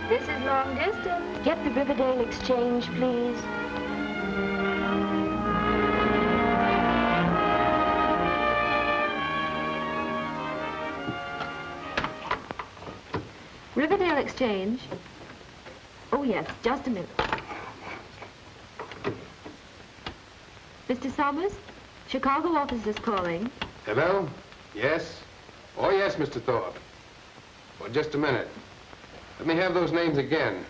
This is long distance. Get the Riverdale Exchange, please. Riverdale Exchange. Oh, yes, just a minute. Mr. Summers, Chicago office is calling. Hello? Yes? Oh, yes, Mr. Thorpe. Well, just a minute. Let me have those names again.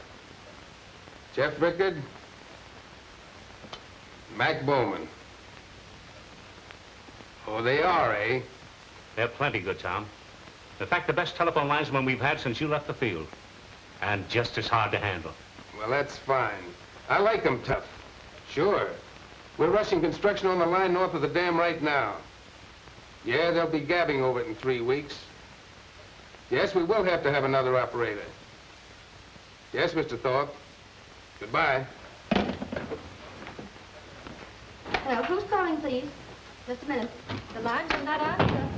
Jeff Rickard. Mac Bowman. Oh, they are, eh? They're plenty good, Tom. In fact, the best telephone linesman we've had since you left the field. And just as hard to handle. Well, that's fine. I like them tough. Sure. We're rushing construction on the line north of the dam right now. Yeah, they'll be gabbing over it in 3 weeks. Yes, we will have to have another operator. Yes, Mr. Thorpe. Goodbye. Hello, who's calling, please? Just a minute. The lines are not answer.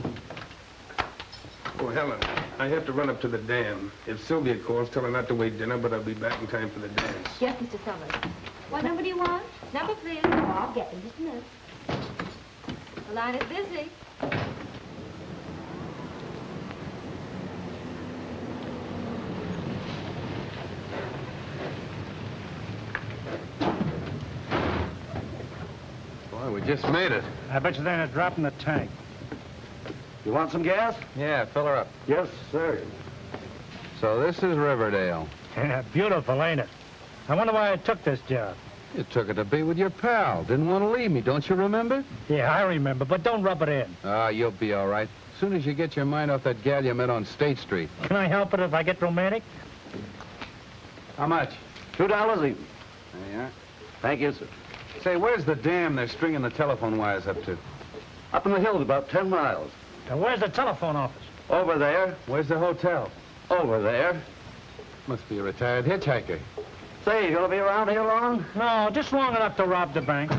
Oh, Helen, I have to run up to the dam. If Sylvia calls, tell her not to wait dinner, but I'll be back in time for the dance. Yes, Mr. Summers. What number do you want? Number, please. Oh, I'll get them. Just a minute. The line is busy. Boy, we just made it. I bet you they're not dropping the tank. You want some gas? Yeah, fill her up. Yes, sir. So this is Riverdale. Yeah, beautiful, ain't it? I wonder why I took this job. You took it to be with your pal. Didn't want to leave me, don't you remember? Yeah, I remember, but don't rub it in. Ah, you'll be all right. As soon as you get your mind off that gal you met on State Street. Can I help it if I get romantic? How much? $2 even. There you are. Thank you, sir. Say, where's the dam they're stringing the telephone wires up to? Up in the hills about 10 miles. Now, where's the telephone office? Over there. Where's the hotel? Over there. Must be a retired hitchhiker. Say, you gonna be around here long? No, just long enough to rob the bank.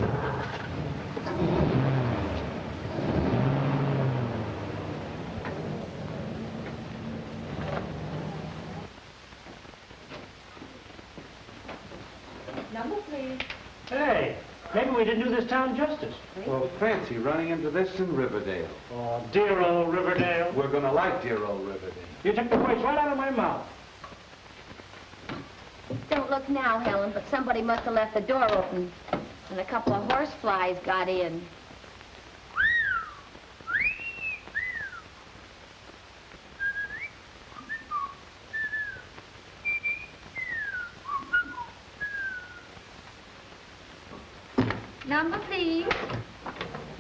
Number, please. Hey, maybe we didn't do this town justice. Well, fancy running into this in Riverdale. Oh, dear old Riverdale. We're gonna like dear old Riverdale. You took the words right out of my mouth. Don't look now, Helen, but somebody must have left the door open, and a couple of horse flies got in. Number, please.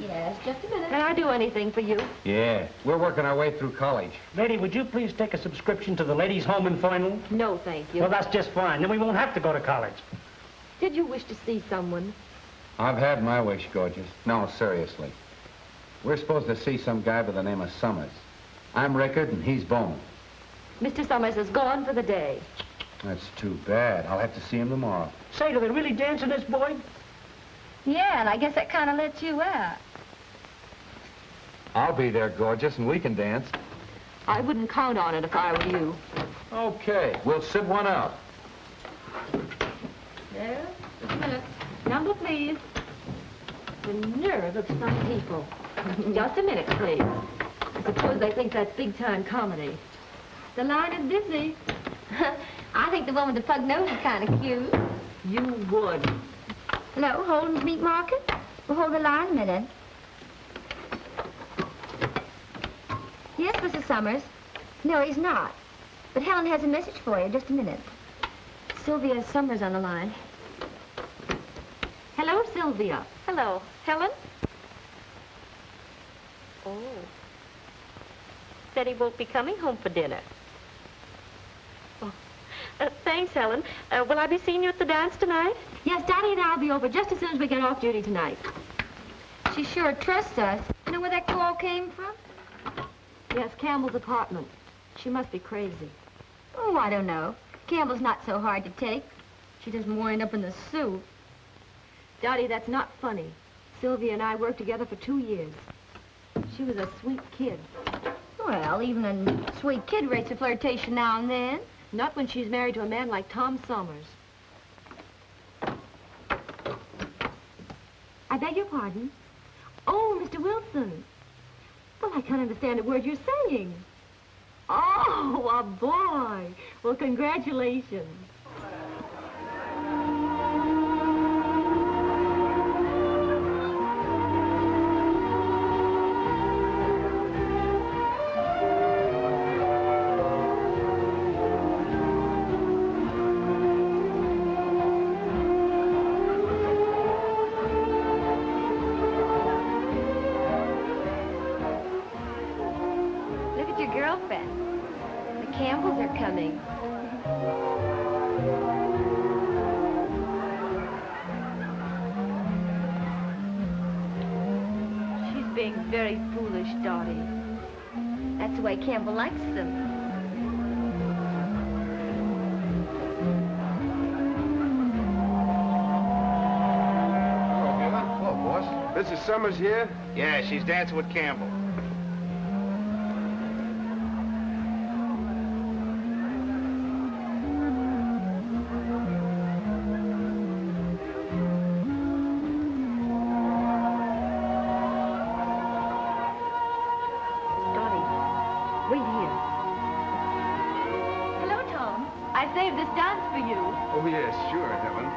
Yes, just a minute. Can I do anything for you? Yeah, we're working our way through college. Lady, would you please take a subscription to the Ladies' Home in Final? No, thank you. Well, that's just fine. Then we won't have to go to college. Did you wish to see someone? I've had my wish, gorgeous. No, seriously. We're supposed to see some guy by the name of Summers. I'm Rickard, and he's Bowman. Mr. Summers is gone for the day. That's too bad. I'll have to see him tomorrow. Say, do they really dance in this, boy? Yeah, and I guess that kind of lets you out. I'll be there, gorgeous, and we can dance. I wouldn't count on it if I were you. Okay, we'll sit one out. There, just a minute. Number, please. The nerve of some people. Just a minute, please. I suppose they think that's big-time comedy. The line is busy. I think the one with the pug nose is kind of cute. You would. Hello, Holden's Meat Market? We'll hold the line a minute. Yes, Mrs. Summers. No, he's not. But Helen has a message for you. Just a minute. Sylvia Summers on the line. Hello, Sylvia. Hello. Helen? Oh. Said he won't be coming home for dinner. Oh. Thanks, Helen. Will I be seeing you at the dance tonight? Yes, Daddy and I'll be over just as soon as we get off duty tonight. She sure trusts us. You know where that call came from? Yes, Campbell's apartment. She must be crazy. Oh, I don't know. Campbell's not so hard to take. She doesn't wind up in the soup. Dottie, that's not funny. Sylvia and I worked together for 2 years. She was a sweet kid. Well, even a sweet kid rates a flirtation now and then. Not when she's married to a man like Tom Summers. I beg your pardon? Oh, Mr. Wilson. Well, I can't understand a word you're saying. Oh, a boy. Well, congratulations. Very foolish, Dottie. That's the way Campbell likes them. Hello, boss. Mrs. Summers here? Yeah, she's dancing with Campbell. Oh, yes, sure, Helen.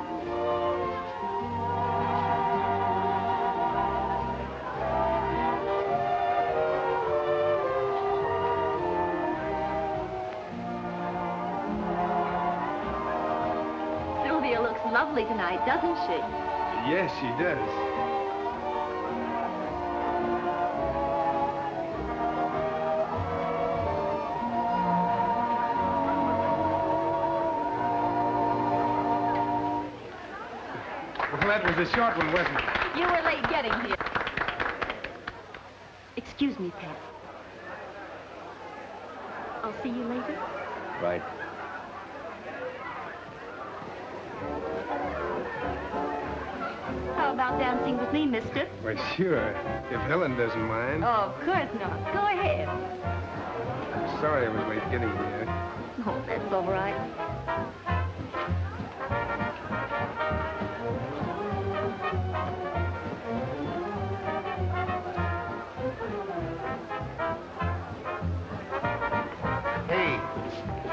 Sylvia looks lovely tonight, doesn't she? Yes, she does. That was a short one, wasn't it? You were late getting here. Excuse me, Pat. I'll see you later. Right. How about dancing with me, mister? Well, sure, if Helen doesn't mind. Oh, of course not. Go ahead. I'm sorry I was late getting here. Oh, that's all right.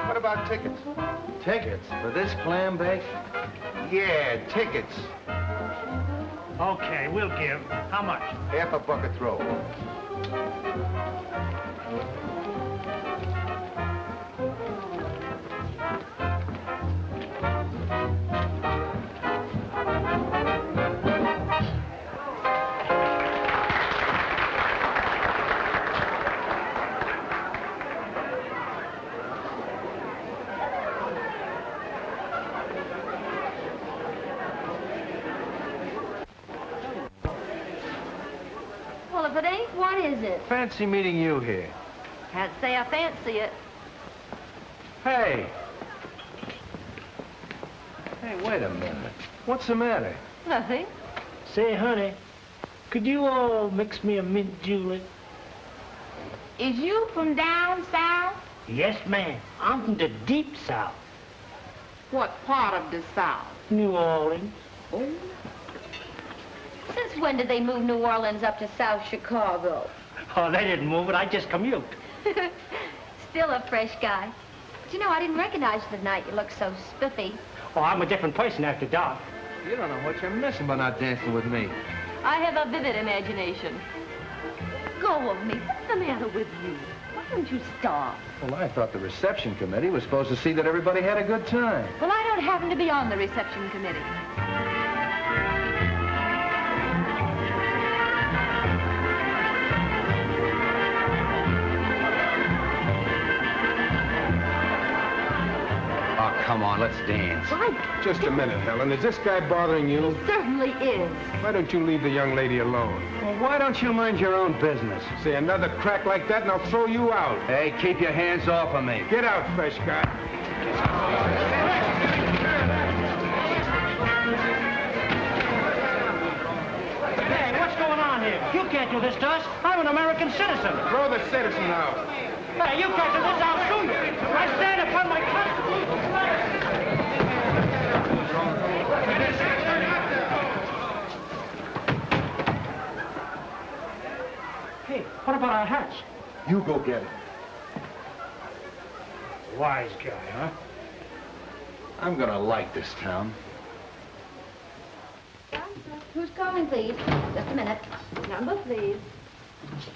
What about tickets? Tickets for this clam bake? Yeah, tickets. Okay, we'll give. How much? Half a bucket throw. Well, if it ain't, what is it? Fancy meeting you here. Can't say I fancy it. Hey. Hey, wait a minute. What's the matter? Nothing. Say, honey, could you all mix me a mint julep? Is you from down south? Yes, ma'am. I'm from the deep south. What part of the south? New Orleans. Oh. Since when did they move New Orleans up to South Chicago? Oh, they didn't move it. I just commute. Still a fresh guy. But you know, I didn't recognize you the night you looked so spiffy. Oh, I'm a different person after dark. You don't know what you're missing by not dancing with me. I have a vivid imagination. Go of me. What's the matter with you? Why don't you stop? Well, I thought the reception committee was supposed to see that everybody had a good time. Well, I don't happen to be on the reception committee. Oh, come on, let's dance. Why? Just a minute, Helen. Is this guy bothering you? Certainly is. Why don't you leave the young lady alone? Well, why don't you mind your own business? Say another crack like that and I'll throw you out. Hey, keep your hands off of me. Get out, fresh guy. Hey, what's going on here? You can't do this to us. I'm an American citizen. Throw the citizen out. Hey, you can't do this. I'll sue you. I stand upon my Constitution. our hats. You go get it. Wise guy, huh? I'm gonna like this town. Who's calling, please? Just a minute. Number, please.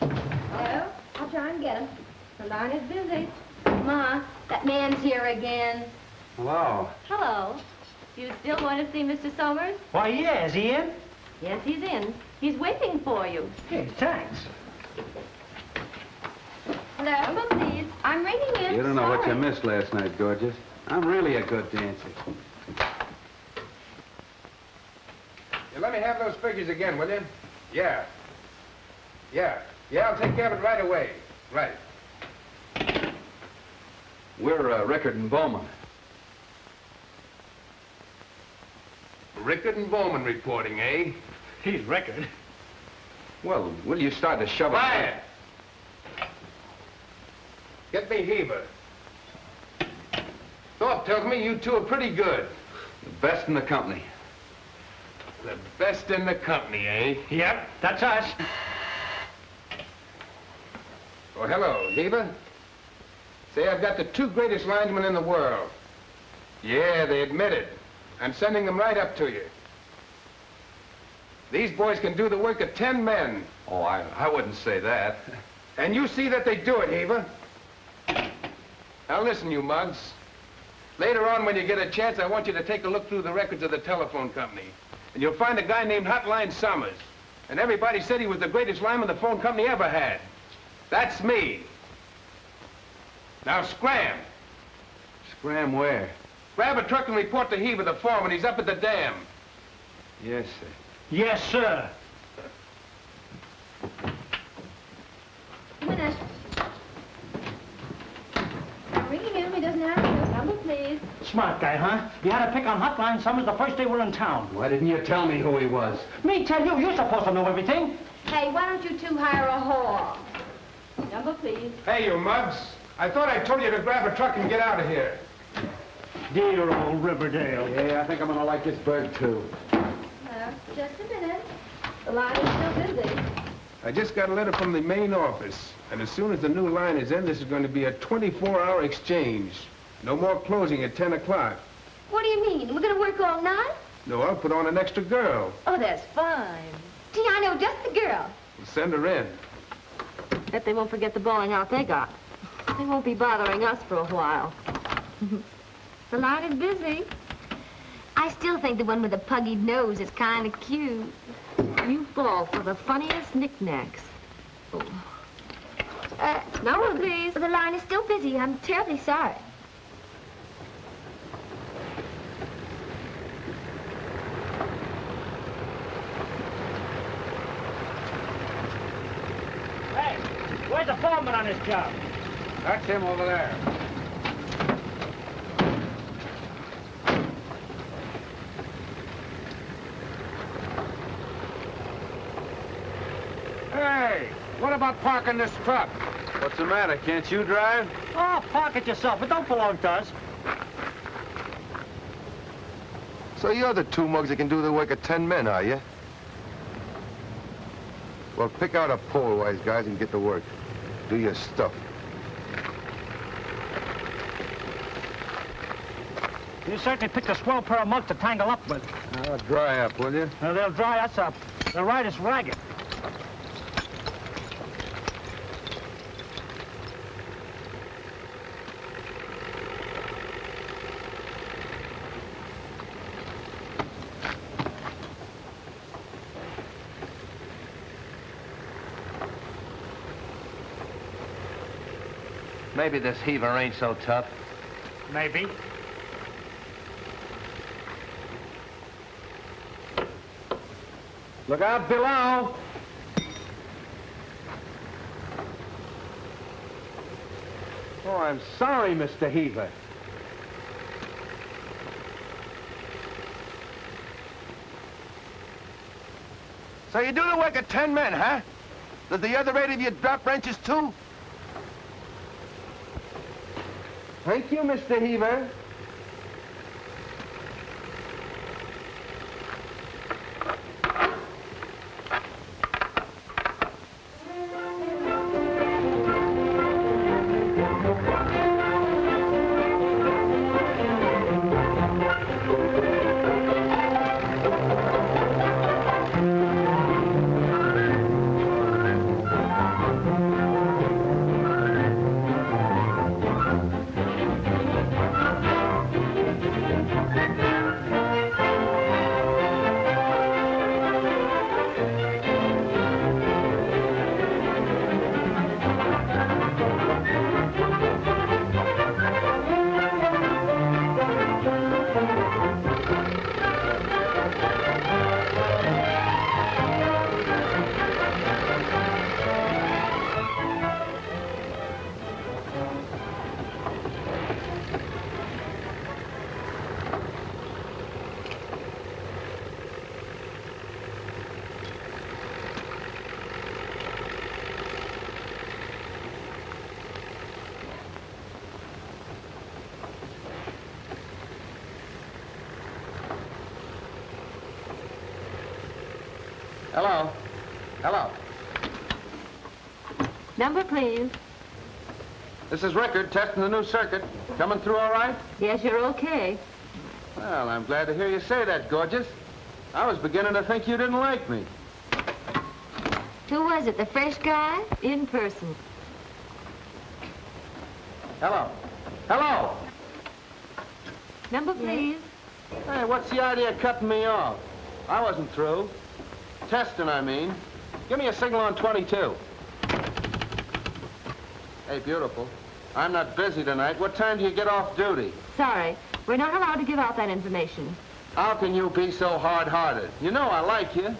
Hello? I'll try and get him. The line is busy. Ma, that man's here again. Hello. Hello. You still want to see Mr. Somers? Why, yeah, is he in? Yes, he's in. He's waiting for you. Hey, thanks. Hello? Number, please. I'm ringing in. You don't know what you Sorry. missed last night, gorgeous. I'm really a good dancer. You let me have those figures again, will you? Yeah. Yeah, I'll take care of it right away. Right. We're Rickard and Bowman. Rickard and Bowman reporting, eh? He's Rickard. Well, will you start to shove it? Quiet! Get me Heber. Thorpe tells me you two are pretty good. The best in the company. The best in the company, eh? Yep, that's us. Oh, hello, Heber. Say, I've got the two greatest linesmen in the world. Yeah, they admit it. I'm sending them right up to you. These boys can do the work of 10 men. Oh, I wouldn't say that. And you see that they do it, Heber. Now listen, you mugs. Later on, when you get a chance, I want you to take a look through the records of the telephone company. And you'll find a guy named Hotline Summers. And everybody said he was the greatest lineman the phone company ever had. That's me. Now scram. Scram where? Grab a truck and report to Heber, the foreman. He's up at the dam. Yes, sir. Yes, sir. A minute. I'm ringing him. He doesn't answer. Number, please. Smart guy, huh? You had to pick on Hotline Summers the first day we're in town. Why didn't you tell me who he was? Me tell you, you're supposed to know everything. Hey, why don't you two hire a whore? Number, please. Hey, you mugs. I thought I told you to grab a truck and get out of here. Dear old Riverdale. Yeah, I think I'm gonna like this bird, too. Just a minute. The line is still busy. I just got a letter from the main office. And as soon as the new line is in, this is going to be a 24-hour exchange. No more closing at 10 o'clock. What do you mean? We're going to work all night? No, I'll put on an extra girl. Oh, that's fine. Gee, I know just the girl. We'll send her in. Bet they won't forget the bowling out they got. They won't be bothering us for a while. The line is busy. I still think the one with the puggy nose is kind of cute. You fall for the funniest knickknacks. Oh. Number, please. The line is still busy. I'm terribly sorry. Hey, where's the foreman on this job? That's him over there. Hey, what about parking this truck? What's the matter? Can't you drive? Oh, park it yourself. It don't belong to us. So you're the two mugs that can do the work of 10 men, are you? Well, pick out a pole, wise guys, and get to work. Do your stuff. You certainly picked a swell pair of mugs to tangle up with. Dry up, will you? They'll dry us up. They'll ride us ragged. Maybe this heaver ain't so tough. Maybe. Look out below. Oh, I'm sorry, Mr. Heaver. So you do the work of 10 men, huh? Does the other 8 of you drop wrenches, too? Thank you, Mr. Heaver. Hello. Hello. Number, please. This is Rickard, testing the new circuit. Coming through all right? Yes, you're okay. Well, I'm glad to hear you say that, gorgeous. I was beginning to think you didn't like me. Who was it, the fresh guy? In person. Hello. Hello. Number, please. Hey, what's the idea of cutting me off? I wasn't through. Testing, I mean. Give me a signal on 22. Hey, beautiful. I'm not busy tonight. What time do you get off duty? Sorry, we're not allowed to give out that information. How can you be so hard-hearted? You know I like you.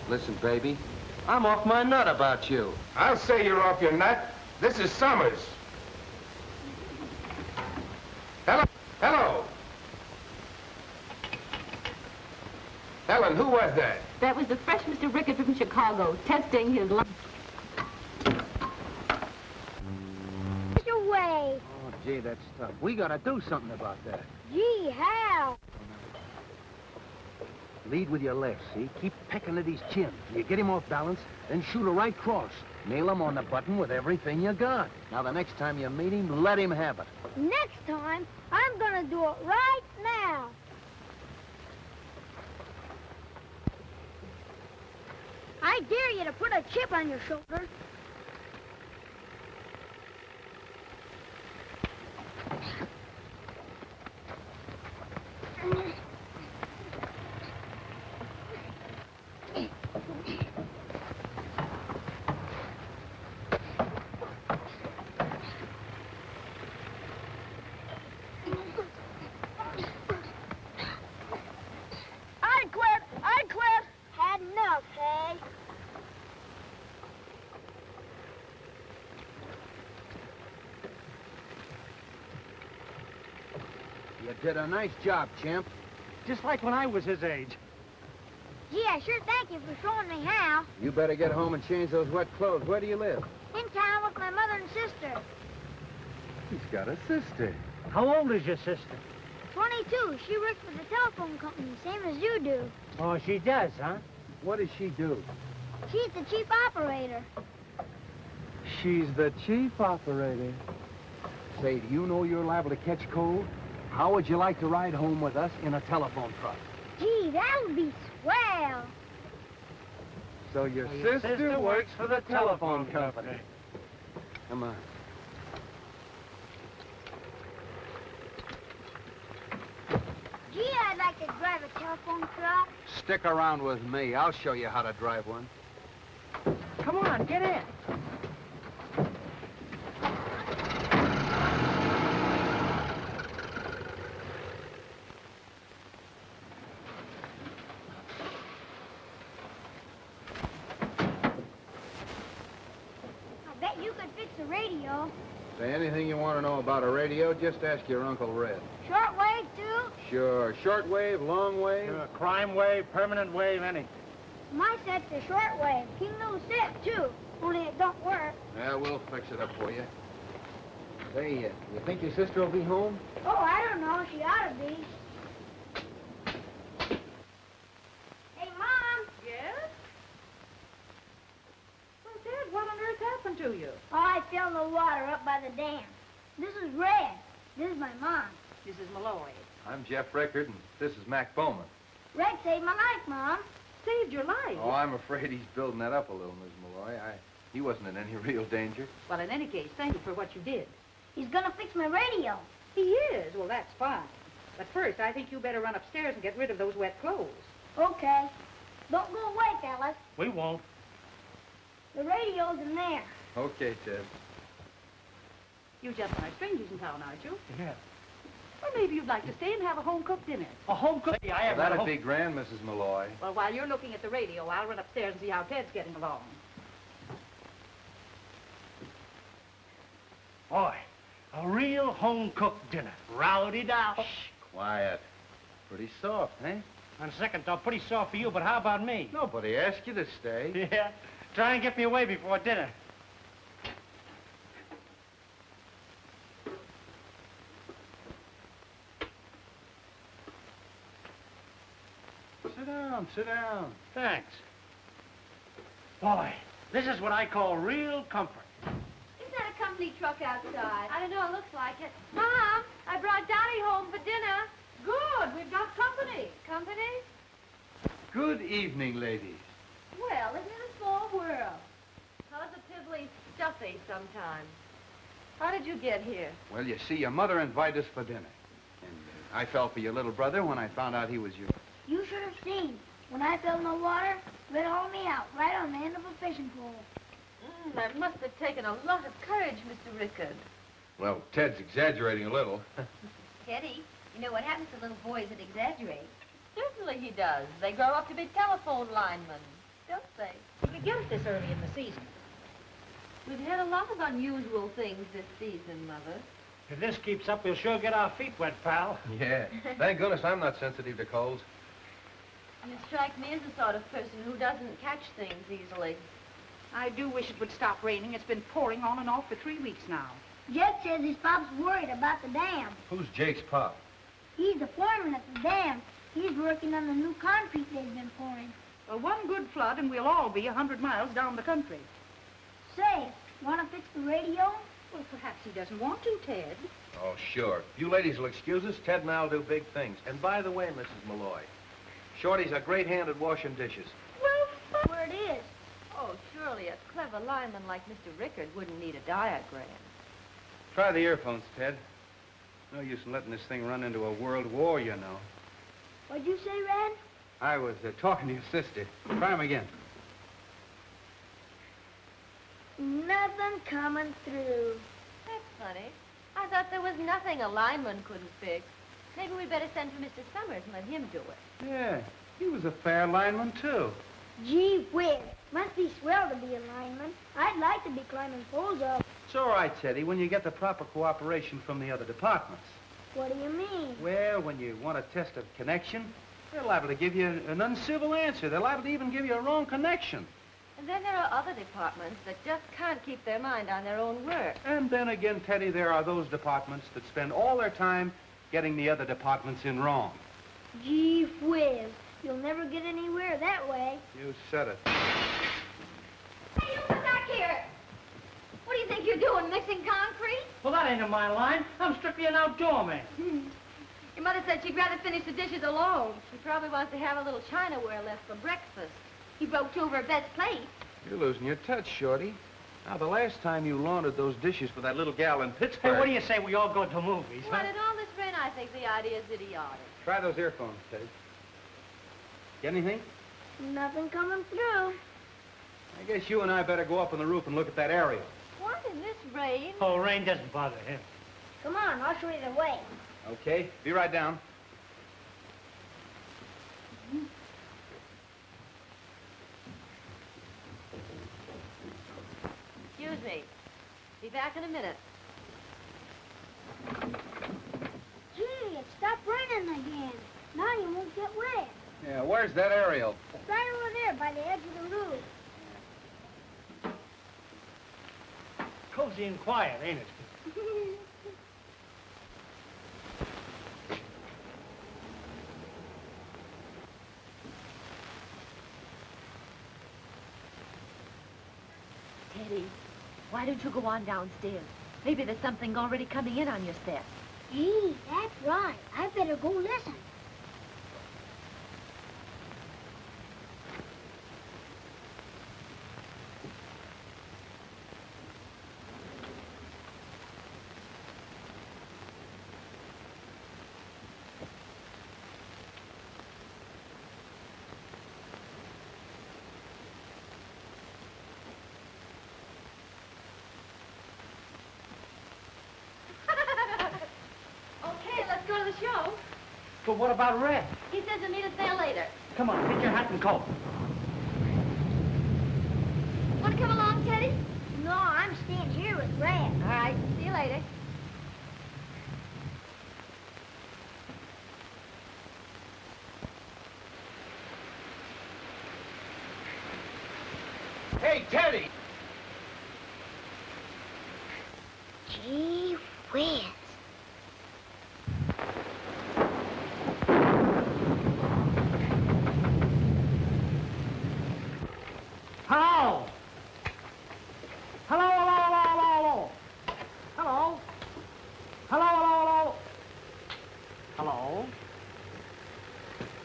Listen, baby, I'm off my nut about you. I'll say you're off your nut. This is Summers. Hello? Hello? Helen, who was that? That was the fresh Mr. Rickard from Chicago, testing his lunch. Away. Oh, gee, that's tough. We gotta do something about that. Gee, how? Lead with your left, see? Keep pecking at his chin. You get him off balance, then shoot a right cross. Nail him on the button with everything you got. Now, the next time you meet him, let him have it. Next time, I'm gonna do it right now. I dare you to put a chip on your shoulder. I quit. Had enough, hey? You did a nice job, champ. Just like when I was his age. Gee, I sure thank you for showing me how. You better get home and change those wet clothes. Where do you live? In town with my mother and sister. He's got a sister. How old is your sister? 22. She works for the telephone company, same as you do. Oh, she does, huh? What does she do? She's the chief operator. She's the chief operator. Say, do you know you're liable to catch cold? How would you like to ride home with us in a telephone truck? Gee, that would be swell. So your sister works for the telephone company. Come on. Gee, I'd like to drive a telephone truck. Stick around with me. I'll show you how to drive one. Come on, get in. I bet you could fix a radio. Say, anything you want to know about a radio, just ask your Uncle Red. Shortwave, too? Sure. Shortwave, long wave. Crime wave, permanent wave, any. My set's a shortwave. King Lou's set, too. Only it don't work. Yeah, we'll fix it up for you. Say, you think your sister will be home? Oh, I don't know. She ought to be. Hey, Mom. Yes? Well, Dad, what on earth happened to you? Oh, I fell in the water up by the dam. This is Red. This is my mom. This is Malloy. I'm Jeff Rickard, and this is Mac Bowman. Red saved my life, Mom. Saved your life. Oh, I'm afraid he's building that up a little, Miss Malloy. He wasn't in any real danger. Well, in any case, thank you for what you did. He's gonna fix my radio. He is? Well, that's fine. But first, I think you better run upstairs and get rid of those wet clothes. Okay. Don't go away, fellas. We won't. The radio's in there. Okay, Ted. You gentlemen are strangers in town, aren't you? Yeah. Well, maybe you'd like to stay and have a home-cooked dinner. A home cook? Yeah, I have That'd be grand, Mrs. Malloy. Well, while you're looking at the radio, I'll run upstairs and see how Ted's getting along. Boy, a real home-cooked dinner. Rowdy-dow. Shh, quiet. Pretty soft, eh? On second thought, pretty soft for you, but how about me? Nobody asked you to stay. Yeah. Try and get me away before dinner. down, sit down. Thanks. Boy, this is what I call real comfort. Isn't that a company truck outside? I don't know, it looks like it. Mom, I brought Donnie home for dinner. Good, we've got company. Company? Good evening, ladies. Well, isn't it a small world? How's a piddly stuffy sometimes? How did you get here? Well, you see, your mother invited us for dinner. And I fell for your little brother when I found out he was yours. You should have seen. When I fell in the water, Red hauled me out right on the end of a fishing pole. That must have taken a lot of courage, Mr. Rickard. Well, Ted's exaggerating a little. Teddy, you know what happens to little boys that exaggerate? Certainly he does. They grow up to be telephone linemen, don't they? You could get it this early in the season. We've had a lot of unusual things this season, Mother. If this keeps up, we'll sure get our feet wet, pal. Yeah. Thank goodness I'm not sensitive to colds. You strike me as the sort of person who doesn't catch things easily. I do wish it would stop raining. It's been pouring on and off for 3 weeks now. Jed says his pop's worried about the dam. Who's Jake's pop? He's the foreman at the dam. He's working on the new concrete they've been pouring. Well, one good flood and we'll all be 100 miles down the country. Say, want to fix the radio? Well, perhaps he doesn't want to, Ted. Oh, sure. If you ladies will excuse us, Ted and I'll do big things. And by the way, Mrs. Malloy, Shorty's a great hand at washing dishes. Well, where it is. Oh, surely a clever lineman like Mr. Rickard wouldn't need a diagram. Try the earphones, Ted. No use in letting this thing run into a world war, you know. What'd you say, Red? I was talking to your sister. Try 'em again. Nothing coming through. That's funny. I thought there was nothing a lineman couldn't fix. Maybe we'd better send for Mr. Summers and let him do it. Yeah, he was a fair lineman, too. Gee whiz. Must be swell to be a lineman. I'd like to be climbing poles up. It's all right, Teddy, when you get the proper cooperation from the other departments. What do you mean? Well, when you want to test a connection, they're liable to give you an uncivil answer. They're liable to even give you a wrong connection. And then there are other departments that just can't keep their mind on their own work. And then again, Teddy, there are those departments that spend all their time getting the other departments in wrong. Gee whiz. You'll never get anywhere that way. You said it. Hey, you come back here! What do you think you're doing, mixing concrete? Well, that ain't in my line. I'm strictly an outdoor man. Your mother said she'd rather finish the dishes alone. She probably wants to have a little chinaware left for breakfast. He broke two of her best plates. You're losing your touch, Shorty. Now, the last time you laundered those dishes for that little gal in Pittsburgh... Hey, what do you say we all go to movies, Well, huh? in all this rain, I think the idea's idiotic. Try those earphones, Teddy. Get anything? Nothing coming through. I guess you and I better go up on the roof and look at that aerial. What in this rain? Oh, rain doesn't bother him. Come on, I'll show you the way. Okay, be right down. Excuse me. Be back in a minute. Gee, it stopped raining again. Now you won't get wet. Yeah, where's that aerial? It's right over there by the edge of the roof. Cozy and quiet, ain't it? Teddy, why don't you go on downstairs? Maybe there's something already coming in on your step. Hey, that's right. I better go listen. Okay, let's go to the show. But what about Red? He says he'll meet us there later. Come on, get your hat and coat. Want to come along, Teddy? No, I'm staying here with Red. All right, see you later. Hey, Teddy! Gee whiz.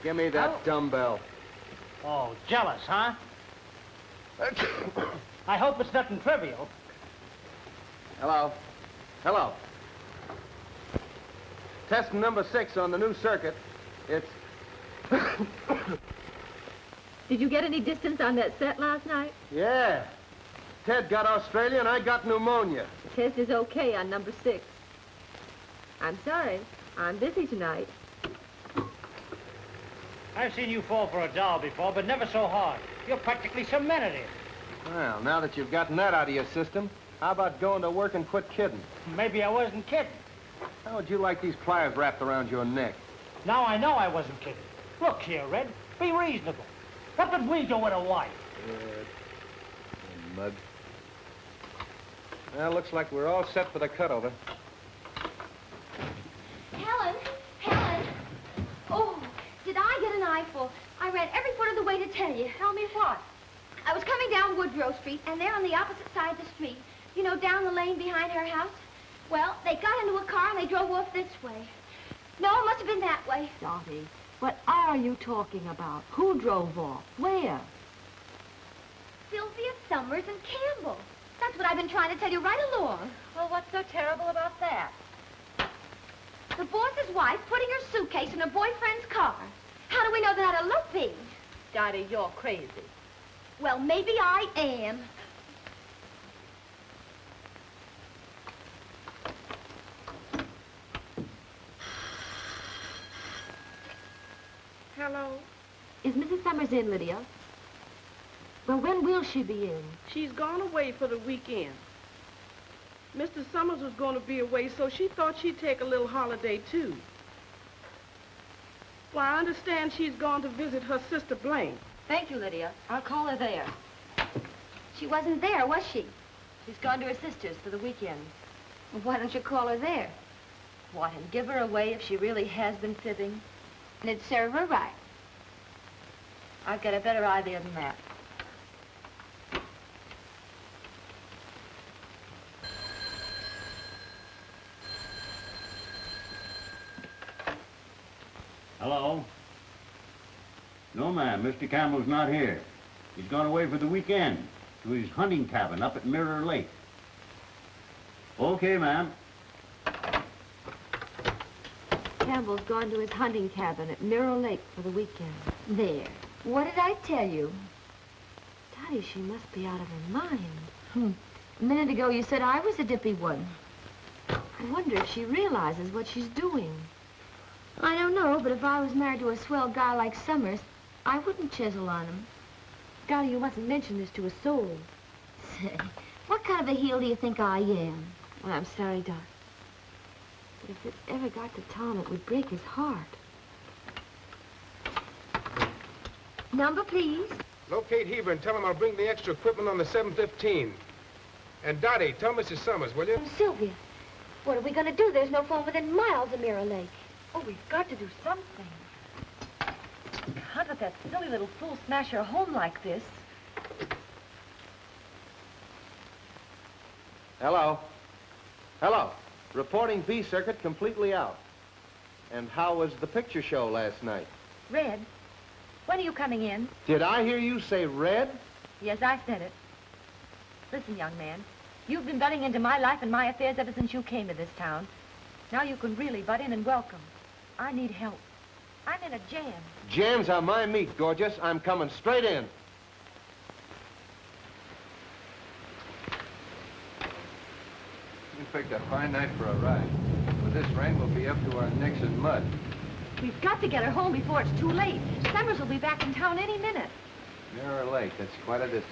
Give me that dumbbell. Oh, jealous, huh? I hope it's nothing trivial. Hello. Hello. Test number 6 on the new circuit. It's... Did you get any distance on that set last night? Yeah. Ted got Australia and I got pneumonia. The test is okay on number 6. I'm sorry. I'm busy tonight. I've seen you fall for a doll before, but never so hard. You're practically cemented it. Well, now that you've gotten that out of your system, how about going to work and quit kidding? Maybe I wasn't kidding. How would you like these pliers wrapped around your neck? Now I know I wasn't kidding. Look here, Red. Be reasonable. What would we do with a wife? Mug. Well, looks like we're all set for the cutover. Helen! Helen! Oh, did I get an eyeful? I ran every foot of the way to tell you. Tell me what? I was coming down Woodrow Street, and there on the opposite side of the street, you know, down the lane behind her house, well, they got into a car and they drove off this way. No, it must have been that way. Dottie, what are you talking about? Who drove off? Where? Sylvia Summers and Campbell. That's what I've been trying to tell you right along. Well, what's so terrible about that? The boss's wife putting her suitcase in her boyfriend's car. How do we know they're not eloping? Dottie, you're crazy. Well, maybe I am. Hello? Is Mrs. Summers in, Lydia? Well, when will she be in? She's gone away for the weekend. Mr. Summers was going to be away, so she thought she'd take a little holiday, too. Well, I understand she's gone to visit her sister Blaine. Thank you, Lydia. I'll call her there. She wasn't there, was she? She's gone to her sister's for the weekend. Well, why don't you call her there? What, and give her away if she really has been fibbing? And it'd serve her right. I've got a better idea than that. Hello? No, ma'am. Mr. Campbell's not here. He's gone away for the weekend to his hunting cabin up at Mirror Lake. Okay, ma'am. Campbell's gone to his hunting cabin at Mirror Lake for the weekend. There. What did I tell you? Dottie, she must be out of her mind. A minute ago, you said I was a dippy one. I wonder if she realizes what she's doing. I don't know, but if I was married to a swell guy like Summers, I wouldn't chisel on him. Dottie, you mustn't mention this to a soul. Say, what kind of a heel do you think I am? Well, I'm sorry, Dot. But if it ever got to Tom, it would break his heart. Number, please. Locate Heber and tell him I'll bring the extra equipment on the 7:15. And Dottie, tell Mrs. Summers, will you? Sylvia, what are we going to do? There's no phone within miles of Mirror Lake. Oh, we've got to do something. Can't let that silly little fool smash her home like this. Hello. Hello. Reporting B circuit completely out. And how was the picture show last night? Red, when are you coming in? Did I hear you say red? Yes, I said it. Listen, young man, you've been butting into my life and my affairs ever since you came to this town. Now you can really butt in and welcome. I need help. I'm in a jam. Jams are my meat, gorgeous. I'm coming straight in. You picked a fine night for a ride. With this rain, we'll be up to our necks in mud. We've got to get her home before it's too late. Summers will be back in town any minute. Mirror Lake, that's quite a distance.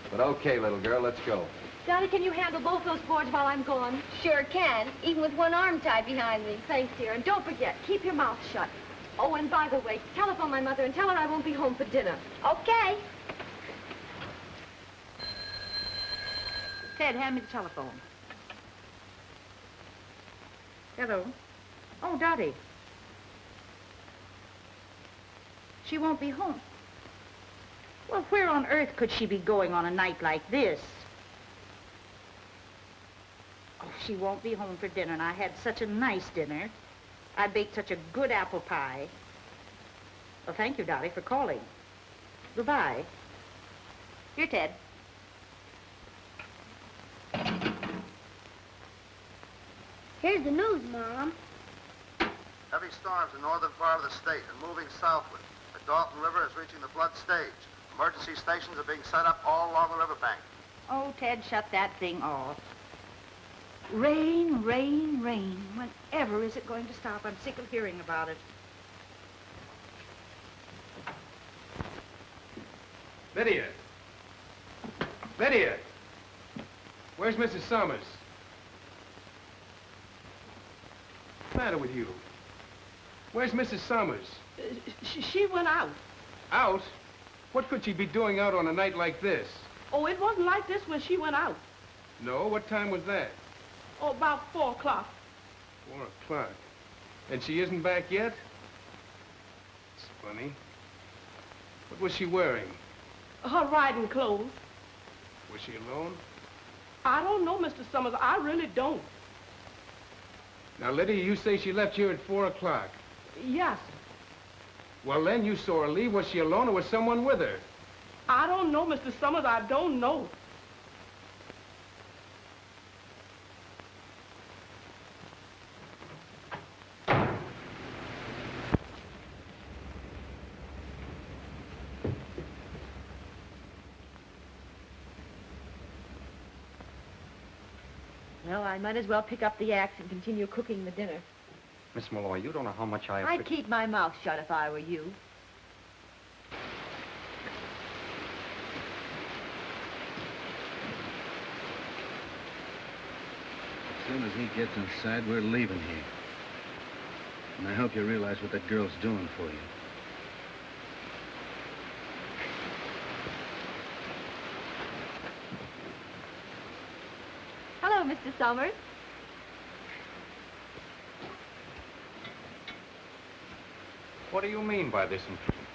But okay, little girl, let's go. Dottie, can you handle both those boards while I'm gone? Sure can, even with one arm tied behind me. Thanks, dear. And don't forget, keep your mouth shut. Oh, and by the way, telephone my mother and tell her I won't be home for dinner. Okay. Ted, hand me the telephone. Hello. Oh, Dottie. She won't be home. Well, where on earth could she be going on a night like this? Oh, she won't be home for dinner, and I had such a nice dinner. I baked such a good apple pie. Well, thank you, Dottie, for calling. Goodbye. Here, Ted. Here's the news, Mom. Heavy storms in northern part of the state and moving southward. The Dalton River is reaching the flood stage. Emergency stations are being set up all along the riverbank. Oh, Ted, shut that thing off. Rain, rain, rain. Whenever is it going to stop? I'm sick of hearing about it. Lydia! Lydia! Where's Mrs. Summers? What's the matter with you? Where's Mrs. Summers? She went out. Out? What could she be doing out on a night like this? Oh, it wasn't like this when she went out. No? What time was that? Oh, about 4 o'clock. 4 o'clock. And she isn't back yet? It's funny. What was she wearing? Her riding clothes. Was she alone? I don't know, Mr. Summers. I really don't. Now, Lydia, you say she left here at 4 o'clock. Yes. Well, then you saw her leave. Was she alone or was someone with her? I don't know, Mr. Summers. I don't know. Well, I might as well pick up the axe and continue cooking the dinner. Miss Malloy, you don't know how much I... I'd keep my mouth shut if I were you. As soon as he gets inside, we're leaving here. And I hope you realize what that girl's doing for you. Hello, Mr. Summers. What do you mean by this intrusion?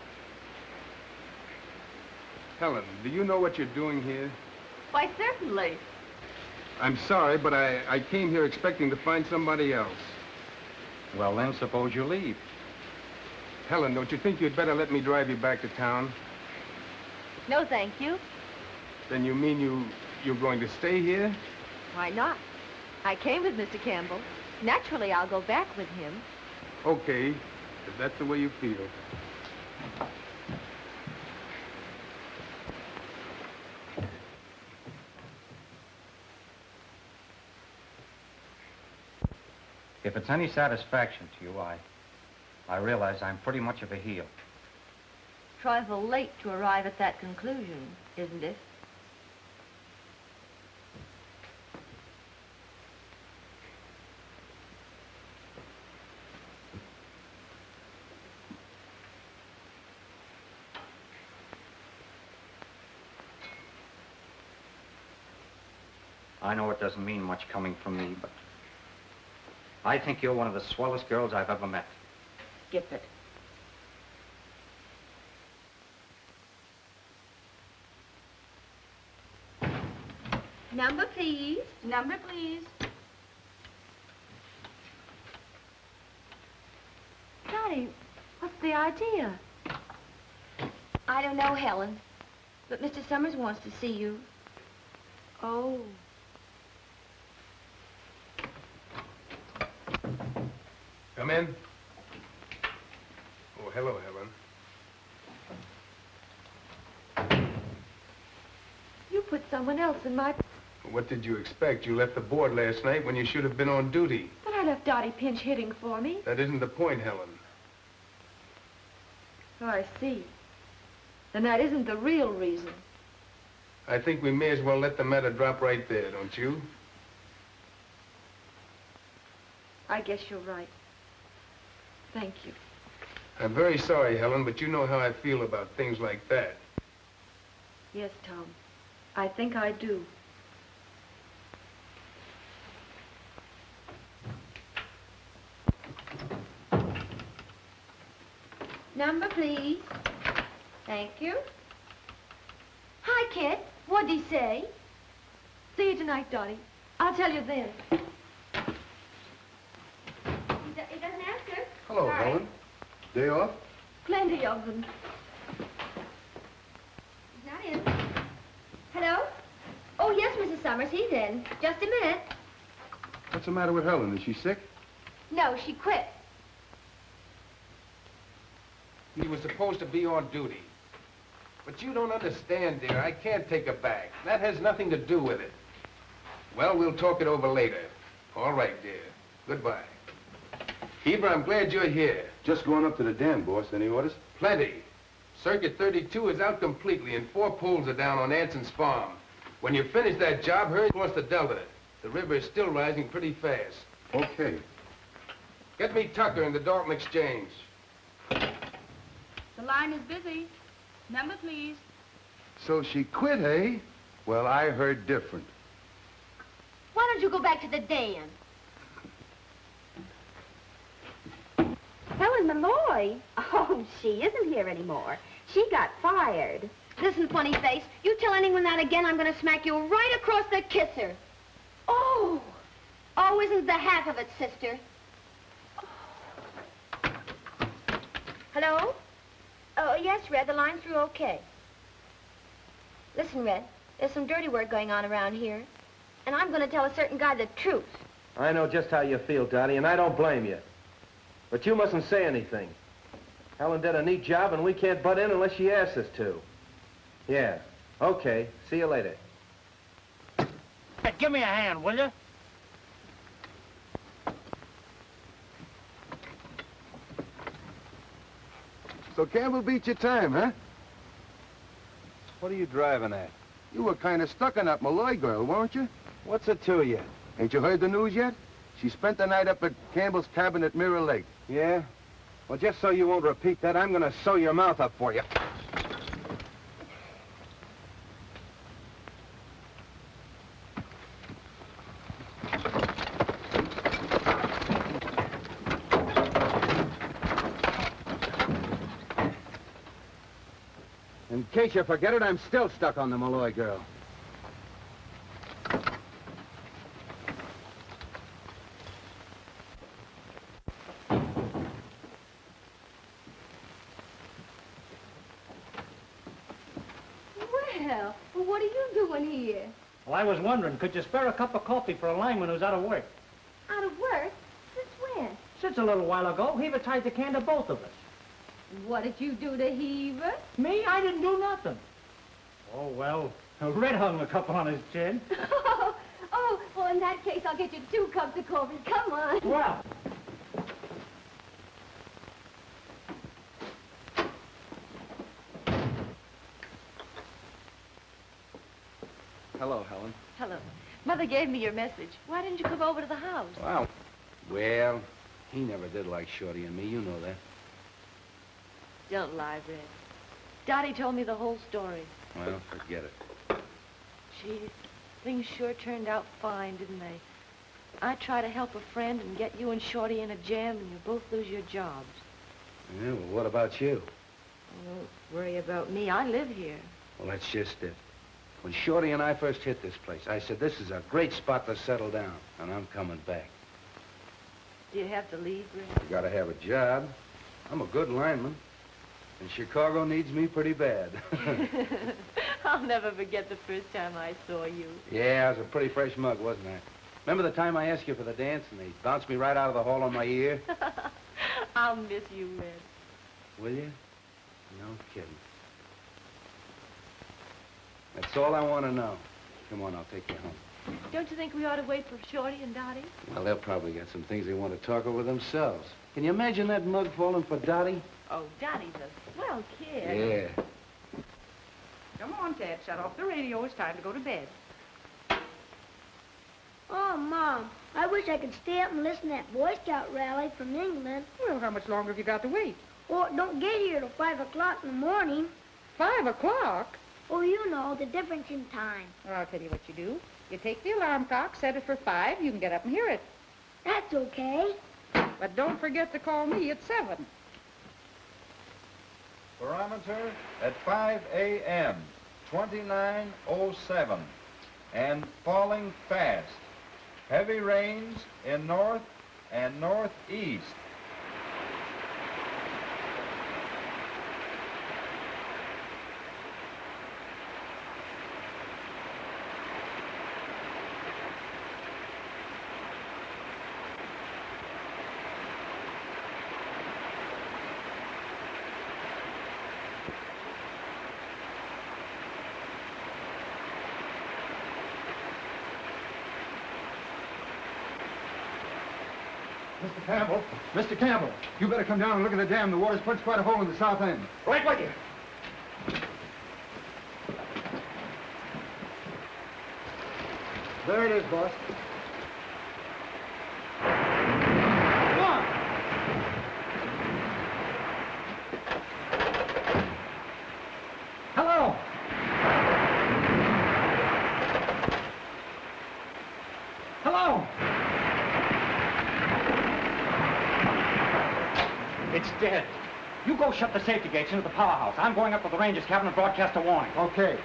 Helen, do you know what you're doing here? Why, certainly. I'm sorry, but I came here expecting to find somebody else. Well, then, suppose you leave. Helen, don't you think you'd better let me drive you back to town? No, thank you. Then you mean you're going to stay here? Why not? I came with Mr. Campbell. Naturally, I'll go back with him. Okay, if that's the way you feel. If it's any satisfaction to you, I realize I'm pretty much of a heel. Trifle late to arrive at that conclusion, isn't it? I know it doesn't mean much coming from me, but I think you're one of the swellest girls I've ever met. Skip it. Number, please. Number, please. Dottie, what's the idea? I don't know, Helen. But Mr. Summers wants to see you. Oh. Come in. Oh, hello, Helen. You put someone else in my... What did you expect? You left the board last night when you should have been on duty. But I left Dottie pinch hitting for me. That isn't the point, Helen. Oh, I see. Then that isn't the real reason. I think we may as well let the matter drop right there, don't you? I guess you're right. Thank you. I'm very sorry, Helen, but you know how I feel about things like that. Yes, Tom. I think I do. Number, please. Thank you. Hi, Kit. What'd he say? See you tonight, Dottie. I'll tell you then. He doesn't answer. Hello, Sorry. Helen. Day off? Plenty of them. He's not in. Hello? Oh, yes, Mrs. Summers, he's in. Just a minute. What's the matter with Helen? Is she sick? No, she quit. He was supposed to be on duty. But you don't understand, dear. I can't take her back. That has nothing to do with it. Well, we'll talk it over later. All right, dear. Goodbye. Heber, I'm glad you're here. Just going up to the dam, boss. Any orders? Plenty. Circuit 32 is out completely, and 4 poles are down on Anson's farm. When you finish that job, hurry across the delta. The river is still rising pretty fast. Okay. Get me Tucker in the Dalton Exchange. The line is busy. Number, please. So she quit, eh? Well, I heard different. Why don't you go back to the dam? Helen Malloy? Oh, she isn't here anymore. She got fired. Listen, funny face, you tell anyone that again, I'm going to smack you right across the kisser. Oh! Oh, isn't the half of it, sister? Hello? Oh, yes, Red, the line's through okay. Listen, Red, there's some dirty work going on around here, and I'm going to tell a certain guy the truth. I know just how you feel, Dottie, and I don't blame you. But you mustn't say anything. Helen did a neat job, and we can't butt in unless she asks us to. Yeah. Okay. See you later. Hey, give me a hand, will you? So Campbell beat your time, huh? What are you driving at? You were kind of stuck on that Malloy girl, weren't you? What's it to you? Ain't you heard the news yet? She spent the night up at Campbell's cabin at Mirror Lake. Yeah? Well, just so you won't repeat that, I'm gonna sew your mouth up for you. In case you forget it, I'm still stuck on the Malloy girl. Well, what are you doing here? Well, I was wondering, could you spare a cup of coffee for a lineman who's out of work? Out of work? Since when? Since a little while ago, Heaver tied the can to both of us. What did you do to Heaver? Me? I didn't do nothing. Oh, well, Red hung a couple on his chin. Oh, well, in that case, I'll get you 2 cups of coffee. Come on. Well. Hello, Helen. Hello. Mother gave me your message. Why didn't you come over to the house? Wow. Well, he never did like Shorty and me. You know that. Don't lie, Red. Dottie told me the whole story. Well, forget it. Gee, things sure turned out fine, didn't they? I try to help a friend and get you and Shorty in a jam, and you both lose your jobs. Yeah, well, what about you? Don't worry about me. I live here. Well, that's just it. When Shorty and I first hit this place, I said, this is a great spot to settle down, and I'm coming back. Do you have to leave, Red? You gotta have a job. I'm a good lineman, and Chicago needs me pretty bad. I'll never forget the first time I saw you. Yeah, I was a pretty fresh mug, wasn't I? Remember the time I asked you for the dance, and they bounced me right out of the hall on my ear? I'll miss you, Red. Will you? No kidding. That's all I want to know. Come on, I'll take you home. Don't you think we ought to wait for Shorty and Dottie? Well, they'll probably got some things they want to talk over themselves. Can you imagine that mug falling for Dottie? Oh, Dottie's a swell kid. Yeah. Come on, Ted. Shut off the radio. It's time to go to bed. Oh, Mom, I wish I could stay up and listen to that Boy Scout rally from England. Well, how much longer have you got to wait? Oh, it don't get here till 5 o'clock in the morning. 5 o'clock? Oh, you know, the difference in time. Well, I'll tell you what you do. You take the alarm clock, set it for 5, you can get up and hear it. That's okay. But don't forget to call me at 7. Barometer at 5 a.m., 2907, and falling fast. Heavy rains in north and northeast. Mr. Campbell, Mr. Campbell, you better come down and look at the dam. The water's punched quite a hole in the south end. Right with you. There it is, boss. Come on. Hello. Hello. It's dead. You go shut the safety gates into the powerhouse. I'm going up to the ranger's cabin and broadcast a warning. Okay.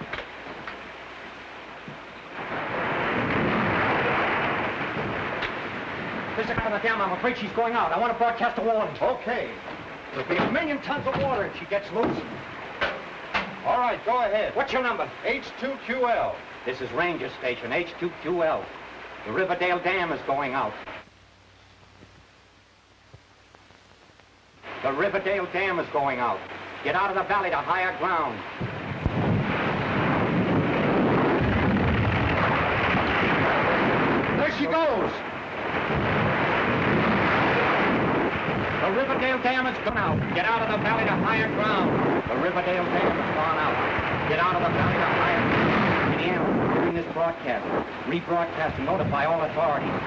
There's a guy on the dam. I'm afraid she's going out. I want to broadcast a warning. Okay. There'll be 1,000,000 tons of water if she gets loose. All right, go ahead. What's your number? H2QL. This is Ranger Station, H2QL. The Riverdale Dam is going out. The Riverdale Dam is going out. Get out of the valley to higher ground. There she goes. The Riverdale Dam has gone out. Get out of the valley to higher ground. The Riverdale Dam has gone out. Get out of the valley to higher ground. Indiana, during this broadcast, rebroadcast and notify all authorities.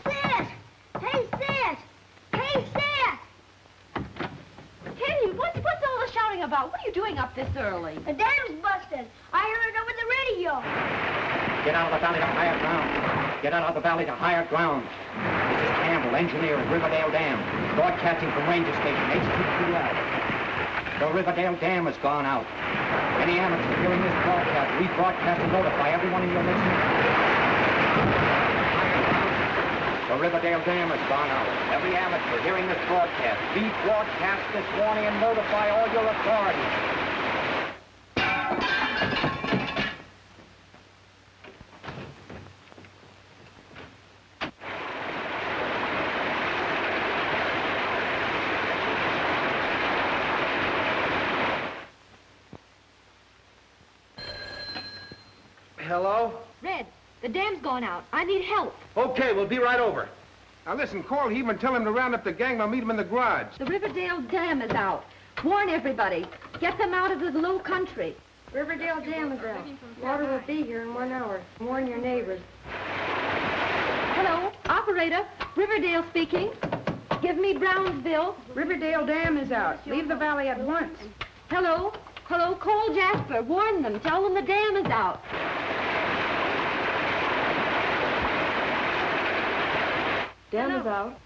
Sid! Hey, Sid! Hey, Sid! Kenny, what's all the shouting about? What are you doing up this early? The dam's busted. I heard it over the radio. Get out of the valley to higher ground. Get out of the valley to higher ground. This is Campbell, engineer at Riverdale Dam, broadcasting from Ranger Station, H2QL. The Riverdale Dam has gone out. Any amateur hearing this broadcast, rebroadcast and notify everyone in your listening. The Riverdale Dam has gone out. Every amateur hearing this broadcast, rebroadcast this warning and notify all your authorities. Hello? Red, the dam's going out. I need help. Okay, we'll be right over. Now listen, call Hebe and tell him to round up the gang. I'll meet him in the garage. The Riverdale Dam is out. Warn everybody. Get them out of the low country. Riverdale Dam is out. Water will be here in 1 hour. Warn your neighbors. Hello, operator. Riverdale speaking. Give me Brownsville. Riverdale Dam is out. Leave the valley at once. Hello? Hello, call Jasper. Warn them. Tell them the dam is out. Dam is out.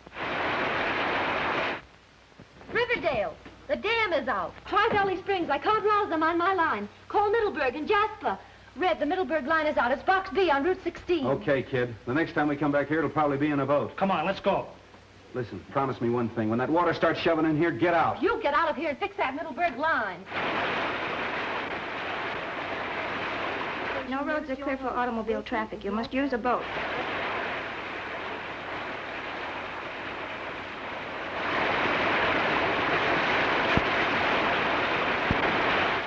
Riverdale, the dam is out. Try Valley Springs. I can't rouse them on my line. Call Middleburg and Jasper. Red, the Middleburg line is out. It's Box B on Route 16. Okay, kid. The next time we come back here, it'll probably be in a boat. Come on, let's go. Listen, promise me one thing. When that water starts shoving in here, get out. You get out of here and fix that Middleburg line. No roads are clear for automobile traffic. You must use a boat.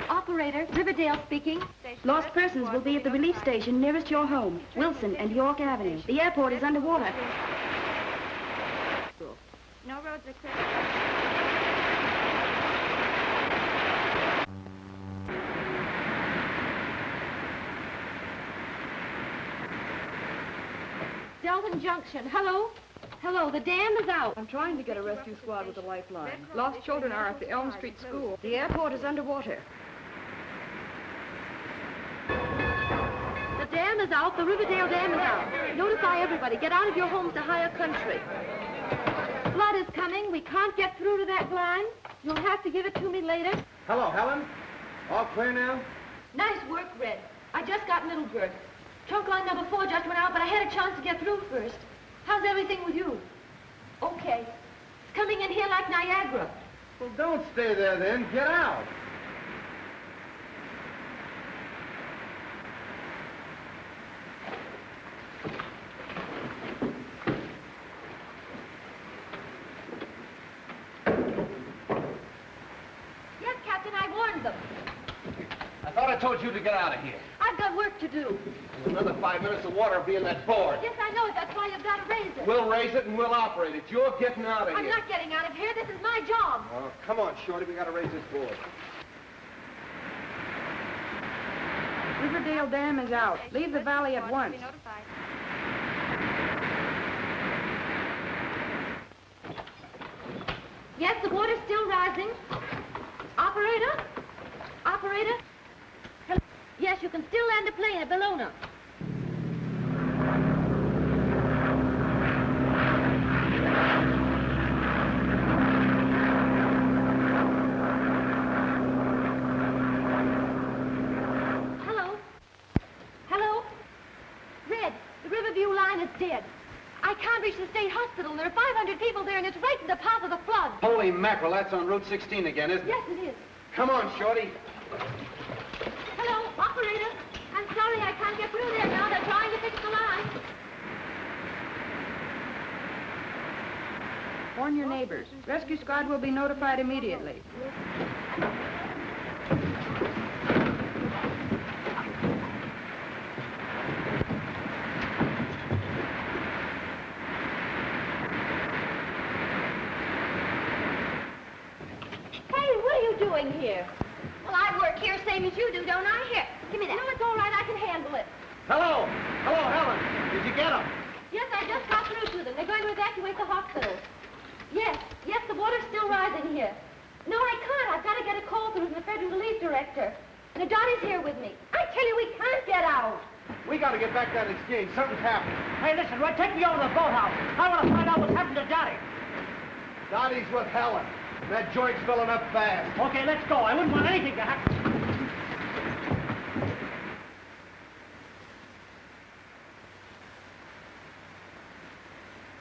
Operator, Riverdale speaking. Lost persons will be at the relief station nearest your home, Wilson and York Avenue. The airport is underwater. No roads are clear. Delton Junction. Hello? Hello, the dam is out. I'm trying to get a rescue squad with a lifeline. Lost children are at the Elm Street School. The airport is underwater. The dam is out. The Riverdale Dam is out. Notify everybody. Get out of your homes to higher country. Flood is coming. We can't get through to that line. You'll have to give it to me later. Hello, Helen? All clear now? Nice work, Red. I just got Middleburg. Trunk line number 4 just went out, but I had a chance to get through first. How's everything with you? Okay. It's coming in here like Niagara. Well, don't stay there then. Get out. Yes, Captain, I warned them. I thought I told you to get out of here. I I've got work to do. Another 5 minutes of water will be in that board. Yes, I know it. That's why you've got to raise it. We'll raise it and we'll operate it. You're getting out of here. I'm not getting out of here. This is my job. Oh, come on, Shorty. We got to raise this board. Riverdale Dam is out. Leave the valley at once. Yes, the water's still rising. Operator? Operator? Hello? Yes, you can still land a plane at Bellona. Hello? Hello? Red, the Riverview line is dead. I can't reach the state hospital. There are 500 people there, and it's right in the path of the flood. Holy mackerel, that's on Route 16 again, isn't it? Yes, it is. Come on, Shorty. Hello, operator. I'm sorry I can't get through there now. They're trying to fix the line. Warn your neighbors. Rescue squad will be notified immediately. Doing here? Well, I work here same as you do, don't I? Here, give me that. No, it's all right. I can handle it. Hello. Hello, Helen. Did you get them? Yes, I just got through to them. They're going to evacuate the hospital. Yes, the water's still rising here. No, I can't. I've got to get a call through from the Federal Relief Director. Now, Dottie's here with me. I tell you, we can't get out. We got to get back to that exchange. Something's happened. Hey, listen, Red, take me over to the boathouse. I want to find out what's happened to Dottie. Dottie's with Helen. That joint's filling up fast. Okay, let's go. I wouldn't want anything to happen.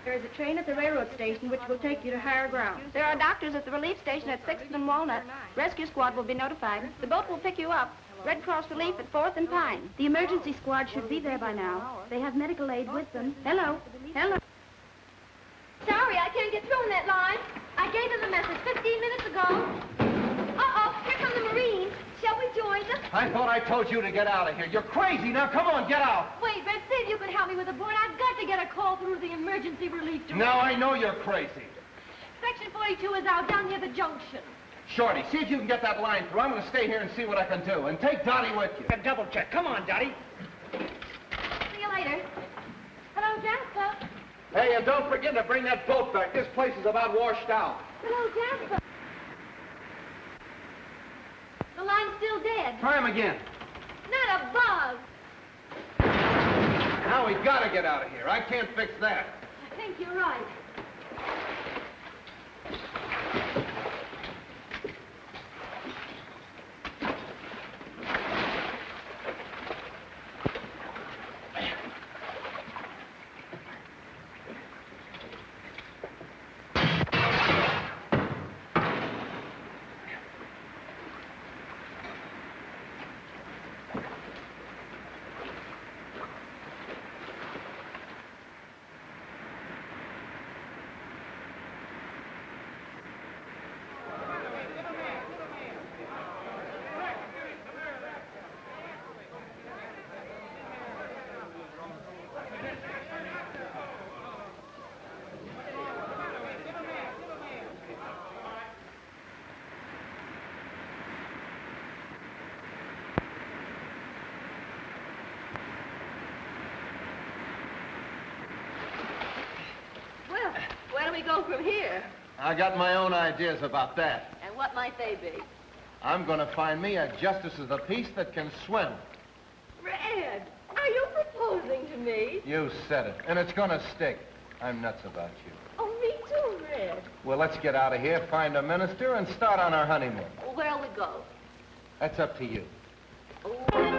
There is a train at the railroad station which will take you to higher ground. There are doctors at the relief station at 6th and Walnut. Rescue squad will be notified. The boat will pick you up. Red Cross Relief at 4th and Pine. The emergency squad should be there by now. They have medical aid with them. Hello. Hello. Sorry, I can't get through in that line. I gave them the message 15 minutes ago. Uh-oh, here come the Marines. Shall we join them? I thought I told you to get out of here. You're crazy. Now, come on, get out. Wait, Red, see if you can help me with the board. I've got to get a call through the emergency relief director. Now, I know you're crazy. Section 42 is out down near the junction. Shorty, see if you can get that line through. I'm going to stay here and see what I can do. And take Dottie with you. Double check. Come on, Dottie. See you later. Hello, Jasper. Hey, and don't forget to bring that boat back. This place is about washed out. Hello, Jasper. The line's still dead. Try him again. Not a bug. Now we got to get out of here. I can't fix that. I think you're right. Where do we go from here? I got my own ideas about that. And what might they be? I'm going to find me a justice of the peace that can swim. Red, are you proposing to me? You said it, and it's going to stick. I'm nuts about you. Oh, me too, Red. Well, let's get out of here, find a minister, and start on our honeymoon. Where'll we go? That's up to you. Oh.